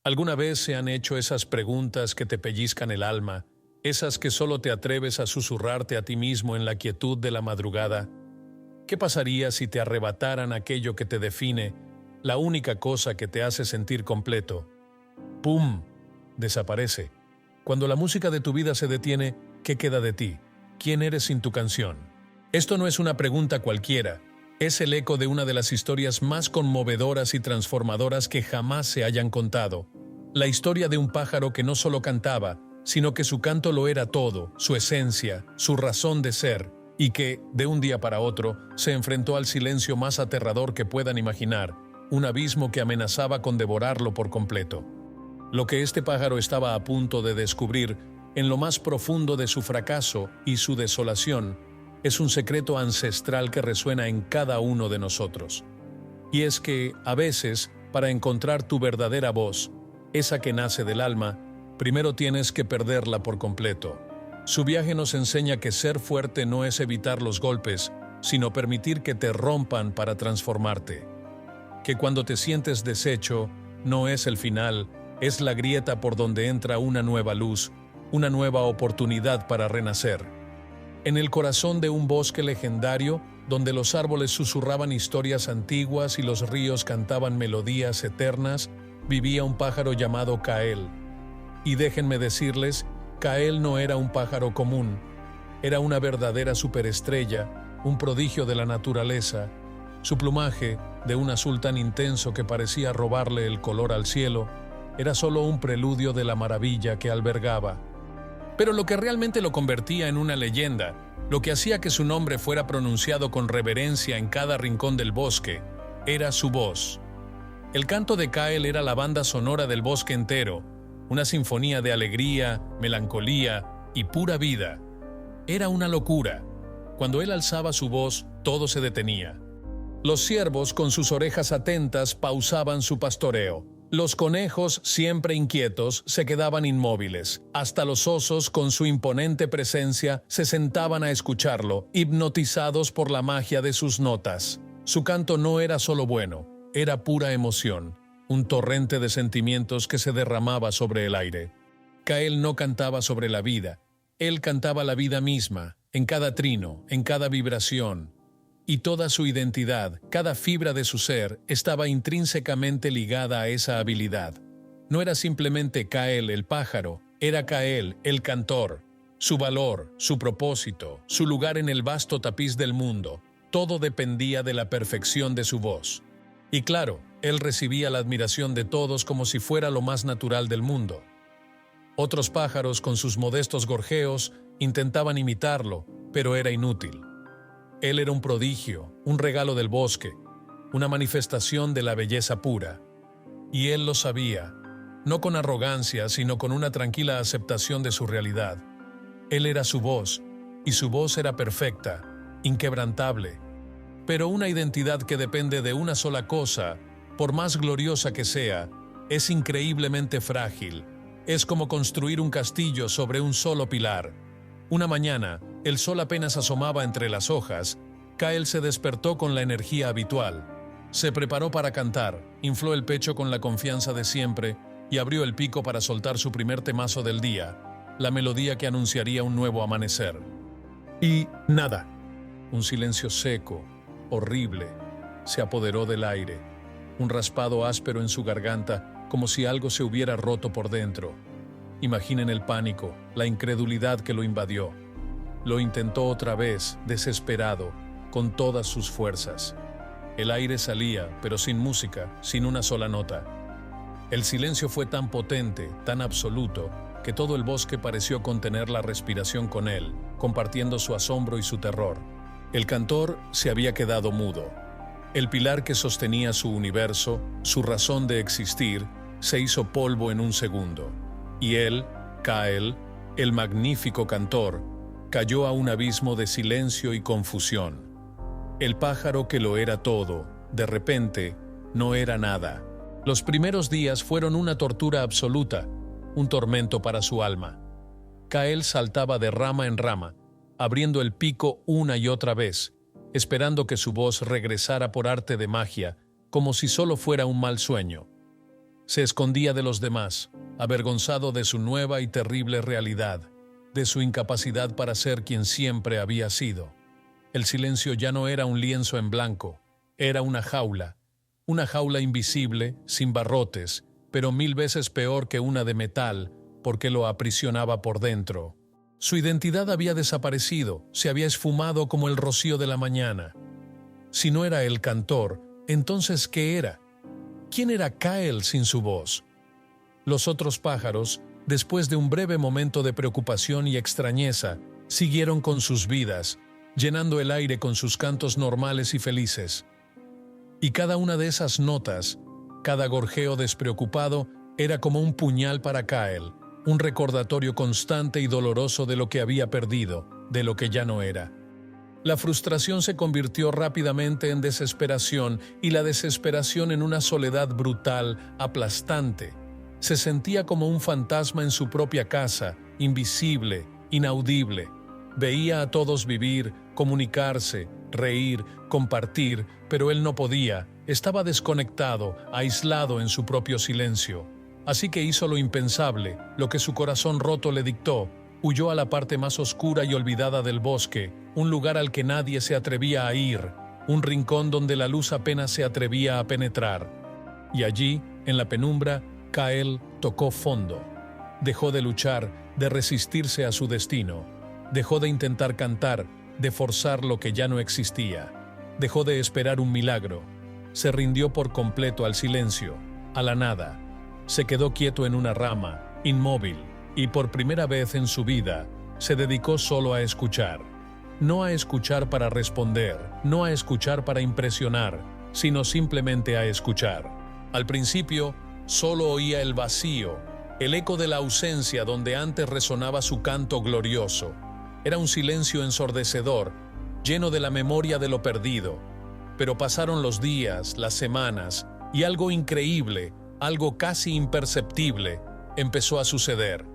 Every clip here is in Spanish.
¿Alguna vez se han hecho esas preguntas que te pellizcan el alma, esas que solo te atreves a susurrarte a ti mismo en la quietud de la madrugada? ¿Qué pasaría si te arrebataran aquello que te define, la única cosa que te hace sentir completo? ¡Pum! Desaparece. Cuando la música de tu vida se detiene, ¿qué queda de ti? ¿Quién eres sin tu canción? Esto no es una pregunta cualquiera. Es el eco de una de las historias más conmovedoras y transformadoras que jamás se hayan contado. La historia de un pájaro que no solo cantaba, sino que su canto lo era todo, su esencia, su razón de ser, y que, de un día para otro, se enfrentó al silencio más aterrador que puedan imaginar, un abismo que amenazaba con devorarlo por completo. Lo que este pájaro estaba a punto de descubrir, en lo más profundo de su fracaso y su desolación, es un secreto ancestral que resuena en cada uno de nosotros. Y es que, a veces, para encontrar tu verdadera voz, esa que nace del alma, primero tienes que perderla por completo. Su viaje nos enseña que ser fuerte no es evitar los golpes, sino permitir que te rompan para transformarte. Que cuando te sientes deshecho, no es el final, es la grieta por donde entra una nueva luz, una nueva oportunidad para renacer. En el corazón de un bosque legendario, donde los árboles susurraban historias antiguas y los ríos cantaban melodías eternas, vivía un pájaro llamado Kael. Y déjenme decirles, Kael no era un pájaro común, era una verdadera superestrella, un prodigio de la naturaleza. Su plumaje, de un azul tan intenso que parecía robarle el color al cielo, era solo un preludio de la maravilla que albergaba. Pero lo que realmente lo convertía en una leyenda, lo que hacía que su nombre fuera pronunciado con reverencia en cada rincón del bosque, era su voz. El canto de Kael era la banda sonora del bosque entero, una sinfonía de alegría, melancolía y pura vida. Era una locura. Cuando él alzaba su voz, todo se detenía. Los ciervos, con sus orejas atentas, pausaban su pastoreo. Los conejos, siempre inquietos, se quedaban inmóviles. Hasta los osos, con su imponente presencia, se sentaban a escucharlo, hipnotizados por la magia de sus notas. Su canto no era solo bueno, era pura emoción, un torrente de sentimientos que se derramaba sobre el aire. Kael no cantaba sobre la vida, él cantaba la vida misma, en cada trino, en cada vibración. Y toda su identidad, cada fibra de su ser, estaba intrínsecamente ligada a esa habilidad. No era simplemente Kael el pájaro, era Kael el cantor. Su valor, su propósito, su lugar en el vasto tapiz del mundo, todo dependía de la perfección de su voz. Y claro, él recibía la admiración de todos como si fuera lo más natural del mundo. Otros pájaros, con sus modestos gorjeos, intentaban imitarlo, pero era inútil. Él era un prodigio, un regalo del bosque, una manifestación de la belleza pura. Y él lo sabía, no con arrogancia, sino con una tranquila aceptación de su realidad. Él era su voz, y su voz era perfecta, inquebrantable. Pero una identidad que depende de una sola cosa, por más gloriosa que sea, es increíblemente frágil. Es como construir un castillo sobre un solo pilar. Una mañana, el sol apenas asomaba entre las hojas, Kael se despertó con la energía habitual. Se preparó para cantar, infló el pecho con la confianza de siempre y abrió el pico para soltar su primer temazo del día, la melodía que anunciaría un nuevo amanecer. Y nada. Un silencio seco, horrible, se apoderó del aire. Un raspado áspero en su garganta, como si algo se hubiera roto por dentro. Imaginen el pánico, la incredulidad que lo invadió. Lo intentó otra vez, desesperado, con todas sus fuerzas. El aire salía, pero sin música, sin una sola nota. El silencio fue tan potente, tan absoluto, que todo el bosque pareció contener la respiración con él, compartiendo su asombro y su terror. El cantor se había quedado mudo. El pilar que sostenía su universo, su razón de existir, se hizo polvo en un segundo. Y él, Kael, el magnífico cantor, cayó a un abismo de silencio y confusión. El pájaro que lo era todo, de repente, no era nada. Los primeros días fueron una tortura absoluta, un tormento para su alma. Kael saltaba de rama en rama, abriendo el pico una y otra vez, esperando que su voz regresara por arte de magia, como si solo fuera un mal sueño. Se escondía de los demás, avergonzado de su nueva y terrible realidad, de su incapacidad para ser quien siempre había sido. El silencio ya no era un lienzo en blanco, era una jaula invisible, sin barrotes, pero 1000 veces peor que una de metal, porque lo aprisionaba por dentro. Su identidad había desaparecido, se había esfumado como el rocío de la mañana. Si no era el cantor, entonces ¿qué era? ¿Quién era Kyle sin su voz? Los otros pájaros, después de un breve momento de preocupación y extrañeza, siguieron con sus vidas, llenando el aire con sus cantos normales y felices. Y cada una de esas notas, cada gorjeo despreocupado, era como un puñal para Kyle, un recordatorio constante y doloroso de lo que había perdido, de lo que ya no era. La frustración se convirtió rápidamente en desesperación y la desesperación en una soledad brutal, aplastante. Se sentía como un fantasma en su propia casa, invisible, inaudible. Veía a todos vivir, comunicarse, reír, compartir, pero él no podía, estaba desconectado, aislado en su propio silencio. Así que hizo lo impensable, lo que su corazón roto le dictó. Huyó a la parte más oscura y olvidada del bosque, un lugar al que nadie se atrevía a ir, un rincón donde la luz apenas se atrevía a penetrar. Y allí, en la penumbra, Kyle tocó fondo. Dejó de luchar, de resistirse a su destino. Dejó de intentar cantar, de forzar lo que ya no existía. Dejó de esperar un milagro. Se rindió por completo al silencio, a la nada. Se quedó quieto en una rama, inmóvil, y por primera vez en su vida, se dedicó solo a escuchar. No a escuchar para responder, no a escuchar para impresionar, sino simplemente a escuchar. Al principio, solo oía el vacío, el eco de la ausencia donde antes resonaba su canto glorioso. Era un silencio ensordecedor, lleno de la memoria de lo perdido. Pero pasaron los días, las semanas, y algo increíble, algo casi imperceptible, empezó a suceder.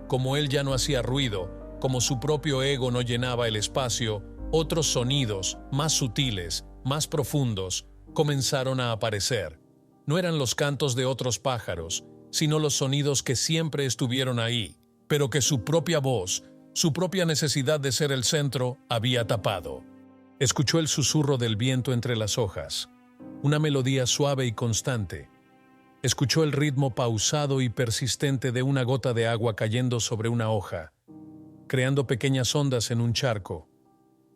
Como él ya no hacía ruido, como su propio ego no llenaba el espacio, otros sonidos, más sutiles, más profundos, comenzaron a aparecer. No eran los cantos de otros pájaros, sino los sonidos que siempre estuvieron ahí, pero que su propia voz, su propia necesidad de ser el centro, había tapado. Escuchó el susurro del viento entre las hojas, una melodía suave y constante. Escuchó el ritmo pausado y persistente de una gota de agua cayendo sobre una hoja, creando pequeñas ondas en un charco.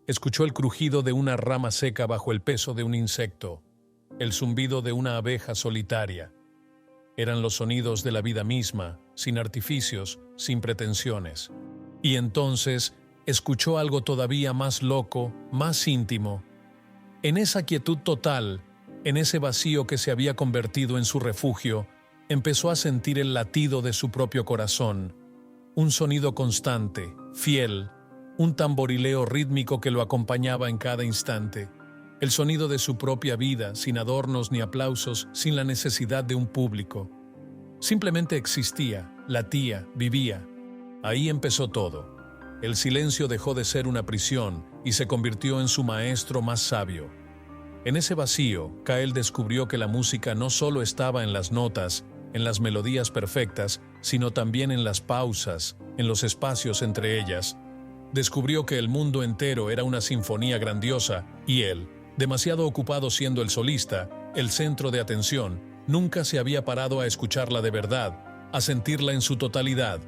Escuchó el crujido de una rama seca bajo el peso de un insecto, el zumbido de una abeja solitaria. Eran los sonidos de la vida misma, sin artificios, sin pretensiones. Y entonces escuchó algo todavía más loco, más íntimo. En esa quietud total, en ese vacío que se había convertido en su refugio, empezó a sentir el latido de su propio corazón, un sonido constante, fiel, un tamborileo rítmico que lo acompañaba en cada instante, el sonido de su propia vida, sin adornos ni aplausos, sin la necesidad de un público. Simplemente existía, latía, vivía. Ahí empezó todo. El silencio dejó de ser una prisión y se convirtió en su maestro más sabio. En ese vacío, Kyle descubrió que la música no solo estaba en las notas, en las melodías perfectas, sino también en las pausas, en los espacios entre ellas. Descubrió que el mundo entero era una sinfonía grandiosa y él, demasiado ocupado siendo el solista, el centro de atención, nunca se había parado a escucharla de verdad, a sentirla en su totalidad.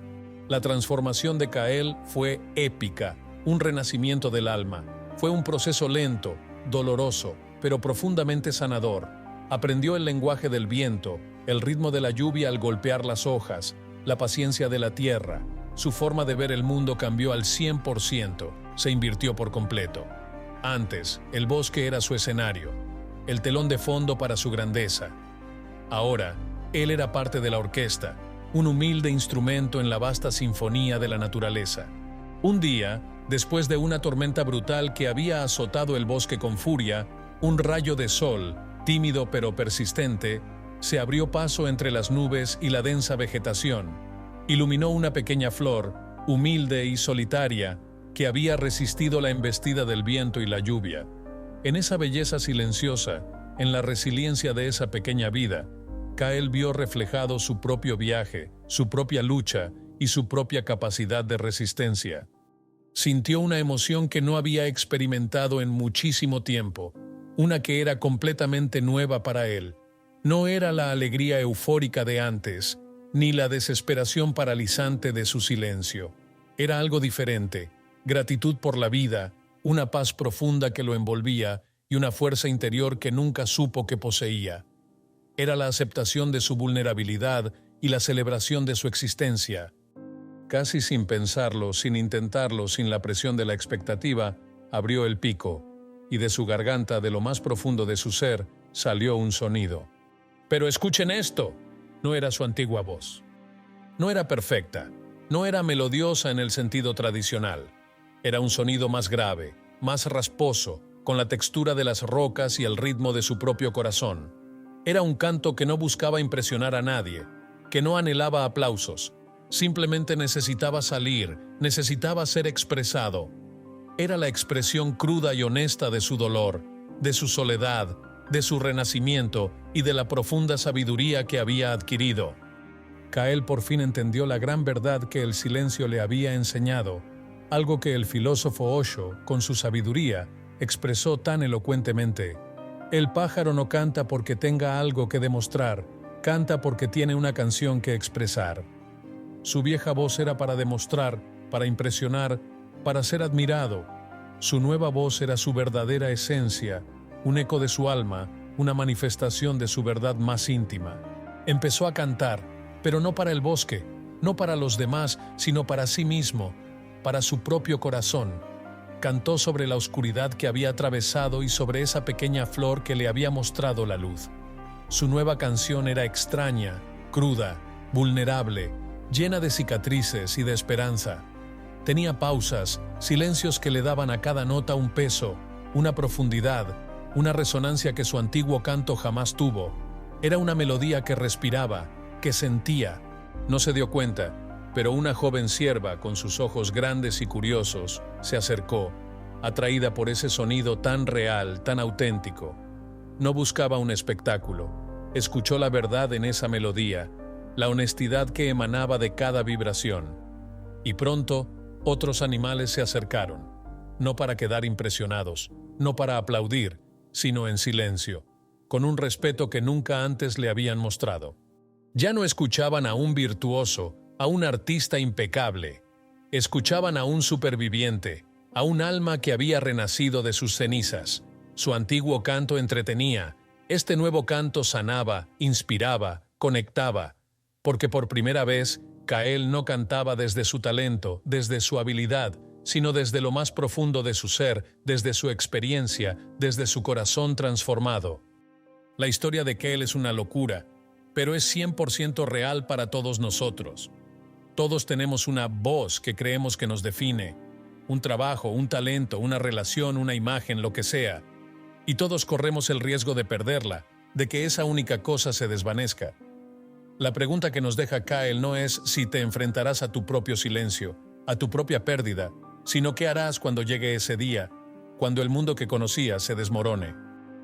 La transformación de Kyle fue épica, un renacimiento del alma. Fue un proceso lento, doloroso, pero profundamente sanador. Aprendió el lenguaje del viento, el ritmo de la lluvia al golpear las hojas, la paciencia de la tierra. Su forma de ver el mundo cambió al 100%, se invirtió por completo. Antes, el bosque era su escenario, el telón de fondo para su grandeza. Ahora, él era parte de la orquesta, un humilde instrumento en la vasta sinfonía de la naturaleza. Un día, después de una tormenta brutal que había azotado el bosque con furia, un rayo de sol, tímido pero persistente, se abrió paso entre las nubes y la densa vegetación. Iluminó una pequeña flor, humilde y solitaria, que había resistido la embestida del viento y la lluvia. En esa belleza silenciosa, en la resiliencia de esa pequeña vida, Kael vio reflejado su propio viaje, su propia lucha y su propia capacidad de resistencia. Sintió una emoción que no había experimentado en muchísimo tiempo, una que era completamente nueva para él. No era la alegría eufórica de antes, ni la desesperación paralizante de su silencio. Era algo diferente, gratitud por la vida, una paz profunda que lo envolvía y una fuerza interior que nunca supo que poseía. Era la aceptación de su vulnerabilidad y la celebración de su existencia. Casi sin pensarlo, sin intentarlo, sin la presión de la expectativa, abrió el pico, y de su garganta, de lo más profundo de su ser, salió un sonido. Pero escuchen esto, no era su antigua voz. No era perfecta, no era melodiosa en el sentido tradicional. Era un sonido más grave, más rasposo, con la textura de las rocas y el ritmo de su propio corazón. Era un canto que no buscaba impresionar a nadie, que no anhelaba aplausos, simplemente necesitaba salir, necesitaba ser expresado. Era la expresión cruda y honesta de su dolor, de su soledad, de su renacimiento y de la profunda sabiduría que había adquirido. Kael por fin entendió la gran verdad que el silencio le había enseñado, algo que el filósofo Osho, con su sabiduría, expresó tan elocuentemente. El pájaro no canta porque tenga algo que demostrar, canta porque tiene una canción que expresar. Su vieja voz era para demostrar, para impresionar, para ser admirado. Su nueva voz era su verdadera esencia, un eco de su alma, una manifestación de su verdad más íntima. Empezó a cantar, pero no para el bosque, no para los demás, sino para sí mismo, para su propio corazón. Cantó sobre la oscuridad que había atravesado y sobre esa pequeña flor que le había mostrado la luz. Su nueva canción era extraña, cruda, vulnerable, llena de cicatrices y de esperanza. Tenía pausas, silencios que le daban a cada nota un peso, una profundidad, una resonancia que su antiguo canto jamás tuvo. Era una melodía que respiraba, que sentía. No se dio cuenta, pero una joven sierva, con sus ojos grandes y curiosos, se acercó, atraída por ese sonido tan real, tan auténtico. No buscaba un espectáculo. Escuchó la verdad en esa melodía, la honestidad que emanaba de cada vibración. Y pronto, otros animales se acercaron, no para quedar impresionados, no para aplaudir, sino en silencio, con un respeto que nunca antes le habían mostrado. Ya no escuchaban a un virtuoso, a un artista impecable. Escuchaban a un superviviente, a un alma que había renacido de sus cenizas. Su antiguo canto entretenía, este nuevo canto sanaba, inspiraba, conectaba, porque por primera vez Kael no cantaba desde su talento, desde su habilidad, sino desde lo más profundo de su ser, desde su experiencia, desde su corazón transformado. La historia de Kael es una locura, pero es 100% real para todos nosotros. Todos tenemos una voz que creemos que nos define, un trabajo, un talento, una relación, una imagen, lo que sea. Y todos corremos el riesgo de perderla, de que esa única cosa se desvanezca. La pregunta que nos deja Kael no es si te enfrentarás a tu propio silencio, a tu propia pérdida, sino qué harás cuando llegue ese día, cuando el mundo que conocías se desmorone.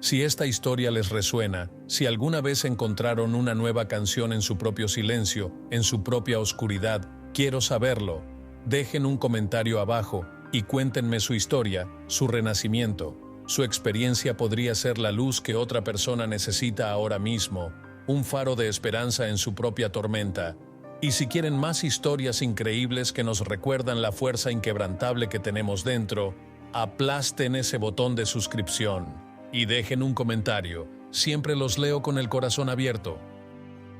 Si esta historia les resuena, si alguna vez encontraron una nueva canción en su propio silencio, en su propia oscuridad, quiero saberlo. Dejen un comentario abajo y cuéntenme su historia, su renacimiento. Su experiencia podría ser la luz que otra persona necesita ahora mismo, un faro de esperanza en su propia tormenta. Y si quieren más historias increíbles que nos recuerdan la fuerza inquebrantable que tenemos dentro, aplasten ese botón de suscripción y dejen un comentario. Siempre los leo con el corazón abierto.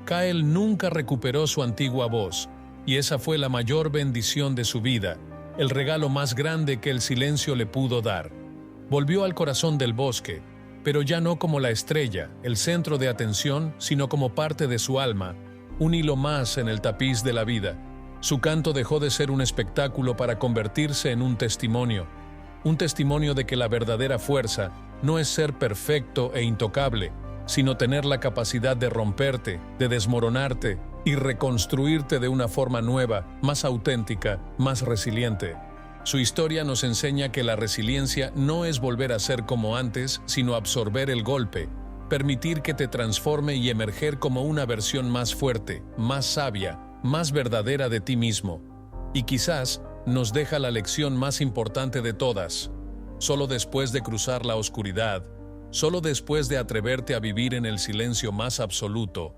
Kael nunca recuperó su antigua voz, y esa fue la mayor bendición de su vida, el regalo más grande que el silencio le pudo dar. Volvió al corazón del bosque, pero ya no como la estrella, el centro de atención, sino como parte de su alma, un hilo más en el tapiz de la vida. Su canto dejó de ser un espectáculo para convertirse en un testimonio de que la verdadera fuerza no es ser perfecto e intocable, sino tener la capacidad de romperte, de desmoronarte y reconstruirte de una forma nueva, más auténtica, más resiliente. Su historia nos enseña que la resiliencia no es volver a ser como antes, sino absorber el golpe, permitir que te transforme y emerger como una versión más fuerte, más sabia, más verdadera de ti mismo. Y quizás nos deja la lección más importante de todas. Solo después de cruzar la oscuridad, solo después de atreverte a vivir en el silencio más absoluto,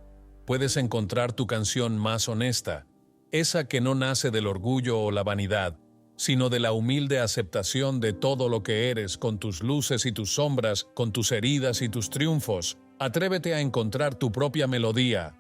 puedes encontrar tu canción más honesta, esa que no nace del orgullo o la vanidad, sino de la humilde aceptación de todo lo que eres, con tus luces y tus sombras, con tus heridas y tus triunfos. Atrévete a encontrar tu propia melodía,